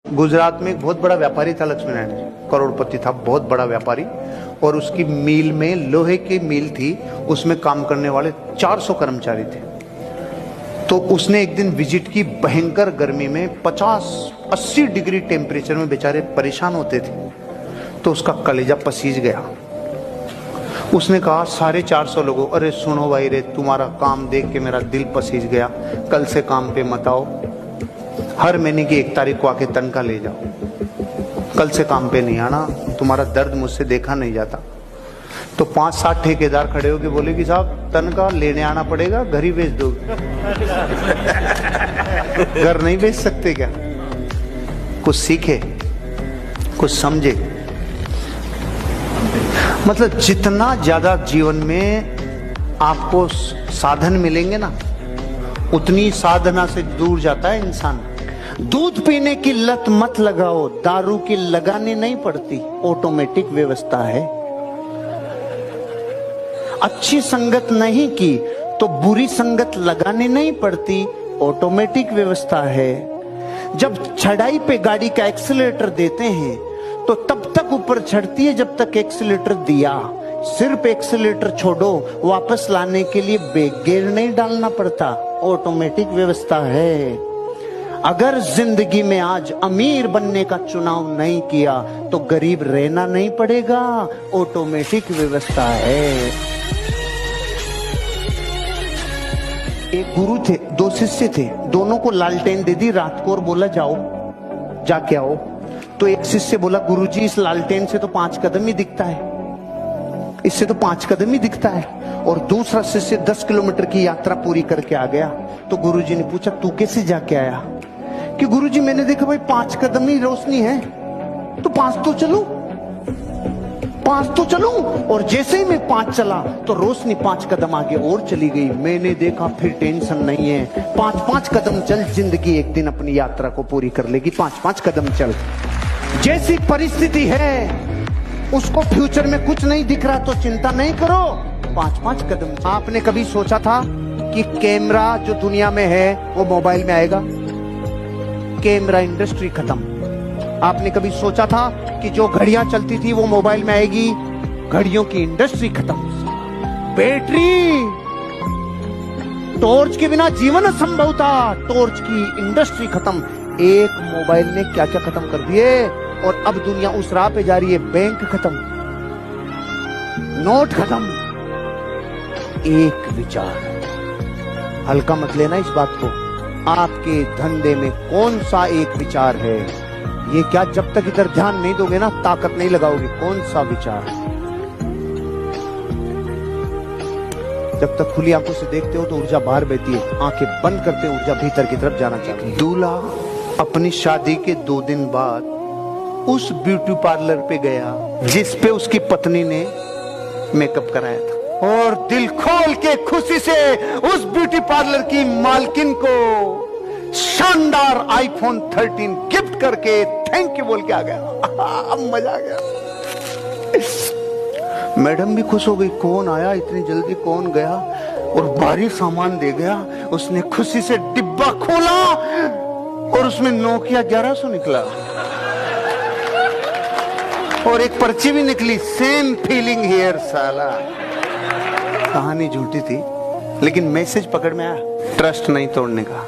गुजरात में एक बहुत बड़ा व्यापारी था, लक्ष्मी नारायण जी, करोड़पति था, बहुत बड़ा व्यापारी। और उसकी मील में, लोहे की मील थी, उसमें काम करने वाले 400 कर्मचारी थे। तो उसने एक दिन विजिट की, भयंकर गर्मी में 50-80 डिग्री टेम्परेचर में बेचारे परेशान होते थे। तो उसका कलेजा पसीज गया। उसने कहा सारे 400 लोगों, अरे सुनो भाई रे, तुम्हारा काम देख के मेरा दिल पसीज गया, कल से काम पे मत आओ, हर महीने की 1 तारीख को आके तनख्वाह ले जाओ, कल से काम पे नहीं आना, तुम्हारा दर्द मुझसे देखा नहीं जाता। तो 5-7 ठेकेदार खड़े होके बोले कि साहब तनख्वाह लेने आना पड़ेगा, घर ही बेच दो। घर नहीं बेच सकते क्या? कुछ सीखे, कुछ समझे। मतलब जितना ज्यादा जीवन में आपको साधन मिलेंगे ना, उतनी साधना से दूर जाता है इंसान। दूध पीने की लत मत लगाओ, दारू की लगानी नहीं पड़ती, ऑटोमेटिक व्यवस्था है। अच्छी संगत नहीं की तो बुरी संगत लगानी नहीं पड़ती, ऑटोमेटिक व्यवस्था है। जब चढ़ाई पे गाड़ी का एक्सीलरेटर देते हैं तो तब तक ऊपर चढ़ती है जब तक एक्सीलरेटर दिया। सिर्फ एक्सीलरेटर छोड़ो, वापस लाने के लिए गेयर नहीं डालना पड़ता, ऑटोमेटिक व्यवस्था है। अगर जिंदगी में आज अमीर बनने का चुनाव नहीं किया तो गरीब रहना नहीं पड़ेगा, ऑटोमेटिक व्यवस्था है। एक गुरु थे, 2 शिष्य थे, दोनों को लालटेन दे दी रात को और बोला जाओ जाके आओ। तो एक शिष्य बोला गुरुजी इस लालटेन से तो 5 कदम ही दिखता है, इससे तो 5 कदम ही दिखता है। और दूसरा शिष्य 10 किलोमीटर की यात्रा पूरी करके आ गया। तो गुरुजी ने पूछा तू कैसे जाके आया? कि गुरुजी मैंने देखा भाई 5 कदम ही रोशनी है, तो 5 तो चलूं, 5 तो चलूं। और जैसे ही मैं 5 चला तो रोशनी 5 कदम आगे और चली गई। मैंने देखा फिर टेंशन नहीं है, 5-5 कदम चल, जिंदगी एक दिन अपनी यात्रा को पूरी कर लेगी, 5-5 कदम चल। जैसी परिस्थिति है उसको फ्यूचर में कुछ नहीं दिख रहा तो चिंता नहीं करो, 5-5 कदम चल। आपने कभी सोचा था कि कैमरा जो दुनिया में है वो मोबाइल में आएगा? कैमरा इंडस्ट्री खत्म। आपने कभी सोचा था कि जो घड़ियां चलती थी वो मोबाइल में आएगी? घड़ियों की इंडस्ट्री खत्म। बैटरी, टॉर्च के बिना जीवन असंभव था, टॉर्च की इंडस्ट्री खत्म। एक मोबाइल ने क्या क्या खत्म कर दिए। और अब दुनिया उस राह पे जा रही है, बैंक खत्म, नोट खत्म, एक विचार। हल्का मत लेना इस बात को। आपके धंधे में कौन सा एक विचार है? ये क्या, जब तक इधर ध्यान नहीं दोगे ना, ताकत नहीं लगाओगे, कौन सा विचार? जब तक खुली आंखों से देखते हो तो ऊर्जा बाहर बहती है, आंखें बंद करते ऊर्जा भीतर की तरफ जाना चाहती है। दूल्हा अपनी शादी के 2 दिन बाद उस ब्यूटी पार्लर पे गया जिस पे उसकी पत्नी ने मेकअप कराया था, और दिल खोल के खुशी से उस ब्यूटी पार्लर की मालकिन को शानदार iPhone 13 गिफ्ट करके थैंक यू बोल के आ गया। अब मजा आ गया। मैडम भी खुश हो गई, कौन आया इतनी जल्दी, कौन गया, और भारी सामान दे गया। उसने खुशी से डिब्बा खोला और उसमें नोकिया 1100 निकला और एक पर्ची भी निकली, सेम फीलिंग हियर। साला कहानी झूठी थी लेकिन मैसेज पकड़ में आया, ट्रस्ट नहीं तोड़ने का।